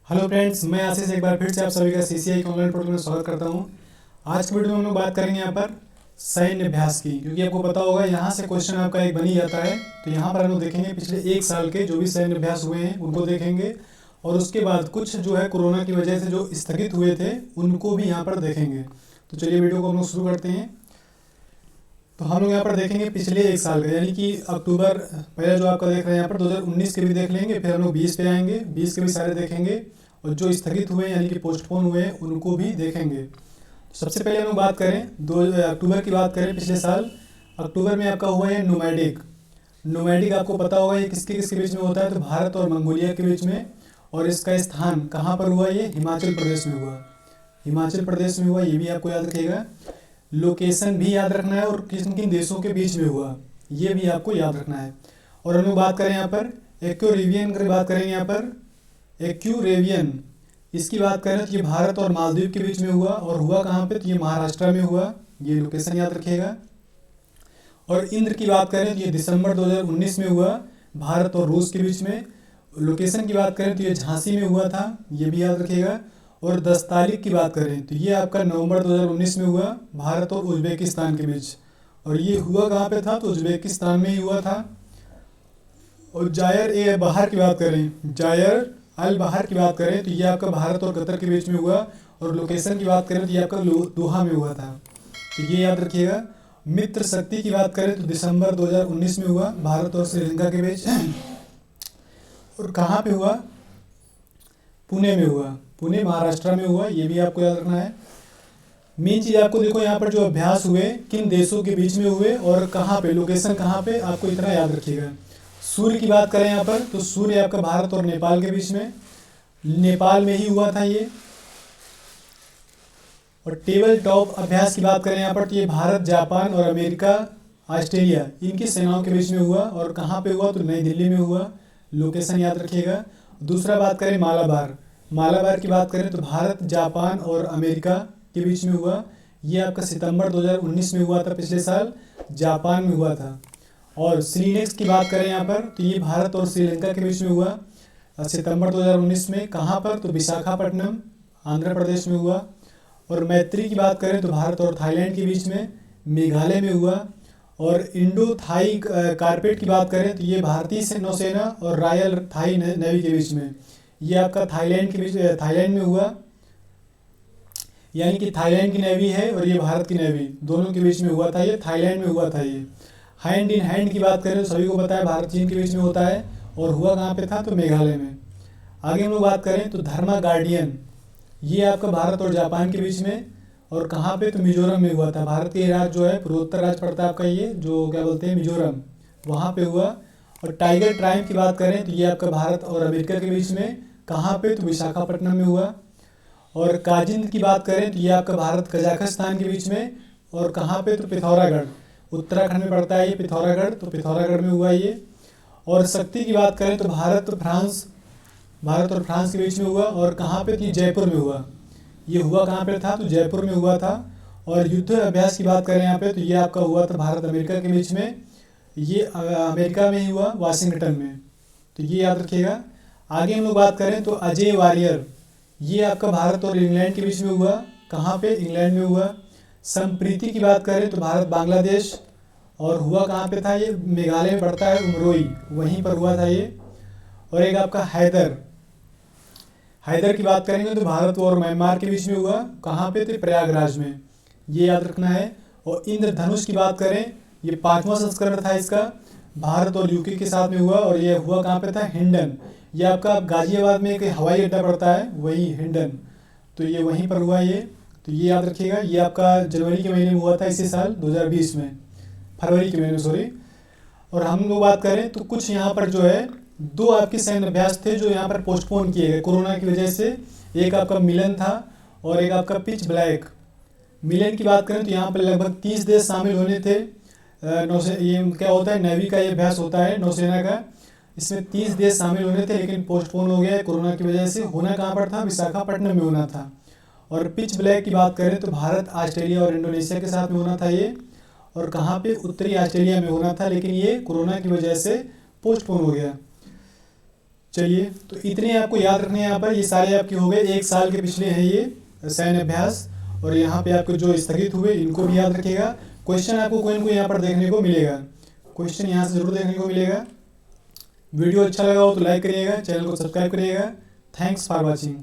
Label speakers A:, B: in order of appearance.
A: Hello friends, मैं आशीष एक बार फिर से आप सभी का सीसीआई के ऑनलाइन पोर्टल में स्वागत करता हूं। आज की वीडियो में हम लोग बात करेंगे यहाँ पर सैन्य अभ्यास की, क्योंकि आपको पता होगा यहाँ से क्वेश्चन आपका एक बन ही जाता है। तो यहाँ पर हम लोग देखेंगे पिछले एक साल के जो भी सैन्य अभ्यास हुए हैं उनको देखेंगे, और उसके बाद कुछ जो है कोरोना की वजह से जो स्थगित हुए थे उनको भी यहाँ पर देखेंगे। तो चलिए वीडियो को हम लोग शुरू करते हैं। तो हम लोग यहाँ पर देखेंगे पिछले एक साल का, यानी कि अक्टूबर पहले जो आपका देख रहे हैं यहाँ पर 2019 के भी देख लेंगे, फिर हम लोग 20 पे आएंगे, 20 के भी सारे देखेंगे, और जो स्थगित हुए यानी कि पोस्टपोन हुए हैं उनको भी देखेंगे। तो सबसे पहले हम लोग बात करें अक्टूबर की बात करें। पिछले साल अक्टूबर में आपका हुआ है नोमैडिक। नोमैडिक आपको पता होगा ये किसके किसके बीच में होता है, तो भारत और मंगोलिया के बीच में। और इसका स्थान कहाँ पर हुआ, ये हिमाचल प्रदेश में हुआ। हिमाचल प्रदेश में हुआ, ये भी आपको याद रखिएगा। लोकेशन भी याद रखना है और किन किन देशों के बीच में हुआ ये भी आपको याद रखना है। और हम लोग बात करें यहाँ पर एक्यूरेवियन की बात करेंगे। यहाँ पर एक्यूरेवियन इसकी बात करें तो ये भारत और मालदीव के बीच में हुआ, और हुआ कहाँ पे, तो ये महाराष्ट्र में हुआ। ये लोकेशन याद रखिएगा। और इंद्र की बात करें तो ये दिसंबर 2019 में हुआ, भारत और रूस के बीच में। लोकेशन की बात करें तो ये झांसी में हुआ था, ये भी याद रखिएगा। और 10 तारीख की बात करें तो ये आपका नवंबर 2019 में हुआ, भारत और उज्बेकिस्तान के बीच। और ये हुआ कहाँ पे था, तो उज्बेकिस्तान में ही हुआ था। और जायर ए बाहर की बात करें, जायर अल बाहर की बात करें तो ये आपका भारत और कतर के बीच में हुआ। और लोकेशन की बात करें तो ये आपका दोहा में हुआ था, तो ये याद रखिएगा। मित्र शक्ति की बात करें तो दिसंबर 2019 में हुआ, भारत और श्रीलंका के बीच। और कहाँ पे हुआ, पुणे में हुआ, पुणे महाराष्ट्र में हुआ, ये भी आपको याद रखना है। मेन चीज़ आपको देखो यहाँ पर जो अभ्यास हुए किन देशों के बीच में हुए और कहाँ पे, लोकेशन कहाँ पे, आपको इतना याद रखिएगा। सूर्य की बात करें यहाँ पर तो सूर्य आपका भारत और नेपाल के बीच में, नेपाल में ही हुआ था ये। और टेबल टॉप अभ्यास की बात करें यहाँ पर तो ये भारत, जापान और अमेरिका, ऑस्ट्रेलिया इनकी सेनाओं के बीच में हुआ। और कहाँ पे हुआ, तो नई दिल्ली में हुआ। लोकेशन याद रखिएगा। दूसरा बात करें मालाबार, मालाबार की बात करें तो भारत, जापान और अमेरिका के बीच में हुआ। ये आपका सितंबर 2019 में हुआ था, पिछले साल जापान में हुआ था। और श्रीनेक्स की बात करें यहाँ पर तो ये भारत और श्रीलंका के बीच में हुआ सितंबर 2019 में। कहाँ पर, तो विशाखापट्टनम, आंध्र प्रदेश में हुआ। और मैत्री की बात करें तो भारत और थाईलैंड के बीच में, मेघालय में हुआ। और इंडो थाई कारपेट की बात करें तो ये भारतीय नौसेना और रॉयल थाई नेवी के बीच में, ये आपका थाईलैंड के बीच, थाईलैंड में हुआ। यानी कि थाईलैंड की नेवी है और ये भारत की नेवी, दोनों के बीच में हुआ था, ये थाईलैंड में हुआ था ये। हैंड इन हैंड की बात करें तो सभी को पता है भारत चीन के बीच में होता है, और हुआ कहाँ पे था, तो मेघालय में। आगे हम लोग बात करें तो धर्मा गार्डियन, ये आपका भारत और जापान के बीच में। और कहाँ पे, तो मिजोरम में हुआ था। भारत के राज्य जो है पूर्वोत्तर राज्य पड़ता है आपका, ये जो क्या बोलते हैं मिजोरम, वहाँ पे हुआ। और टाइगर ट्राइब की बात करें तो ये आपका भारत और अमेरिका के बीच में, कहाँ पे, तो विशाखापट्टनम में हुआ। और काजिंद की बात करें तो ये आपका भारत कजाकिस्तान के बीच में, और कहाँ पे, तो पिथौरागढ़, उत्तराखंड में पड़ता है ये पिथौरागढ़, तो पिथौरागढ़ में हुआ ये। और शक्ति की बात करें तो भारत और फ्रांस के बीच में हुआ। और कहाँ पे, तो जयपुर में हुआ। ये हुआ कहाँ पे था, तो जयपुर में हुआ था। और युद्ध अभ्यास की बात करें यहाँ पे तो ये आपका हुआ था भारत अमेरिका के बीच में, ये अमेरिका में ही हुआ, वाशिंगटन में, तो ये याद रखिएगा। आगे हम लोग बात करें तो अजय वारियर, ये आपका भारत और इंग्लैंड के बीच में हुआ। कहाँ पे, इंग्लैंड में हुआ। संप्रीति की बात करें तो भारत बांग्लादेश, और हुआ कहाँ पे था, ये मेघालय में पड़ता है, उमरोई, वहीं पर हुआ था ये। और एक आपका हैदर की बात करेंगे तो भारत और म्यांमार के बीच में हुआ। कहाँ पे, तो प्रयागराज में, ये याद रखना है। और इंद्रधनुष की बात करें, ये 5वां संस्करण था इसका, भारत और यूके के साथ में हुआ। और ये हुआ कहाँ पे था, हिंडन, ये आपका गाजियाबाद में एक हवाई अड्डा पड़ता है, वही हिंडन, तो ये वहीं पर हुआ ये, तो ये याद रखिएगा। ये आपका जनवरी के महीने में हुआ था, इसी साल 2020 में, फरवरी के महीने में, सॉरी। और हम लोग बात करें तो कुछ यहाँ पर जो है 2 आपके सैन्य अभ्यास थे जो यहाँ पर पोस्टपोन किए गए कोरोना की वजह से। एक आपका मिलन था और एक आपका पिच ब्लैक। मिलन की बात करें तो यहाँ पर लगभग 30 देश शामिल होने थे। ये क्या होता है, नेवी का ये अभ्यास होता है, नौसेना का। इसमें 30 देश शामिल होने थे, लेकिन पोस्टपोन हो गया कोरोना की वजह से। होना कहाँ पर था, विशाखापट्टनम में होना था। और पिच ब्लैक की बात करें तो भारत, ऑस्ट्रेलिया और इंडोनेशिया के साथ में होना था ये। और कहाँ पे, उत्तरी ऑस्ट्रेलिया में होना था, लेकिन ये कोरोना की वजह से पोस्टपोन हो गया। चलिए, तो इतने आपको याद रखने हैं यहाँ पर। ये सारे आपके हो गए 1 साल के पिछले हैं ये सैन्य अभ्यास। और यहाँ पे आपको जो स्थगित हुए इनको भी याद रखिएगा। क्वेश्चन आपको कोई ना कोई यहाँ पर देखने को मिलेगा, क्वेश्चन यहाँ से जरूर देखने को मिलेगा। वीडियो अच्छा लगा हो तो लाइक करिएगा, चैनल को सब्सक्राइब करिएगा। Thanks for watching.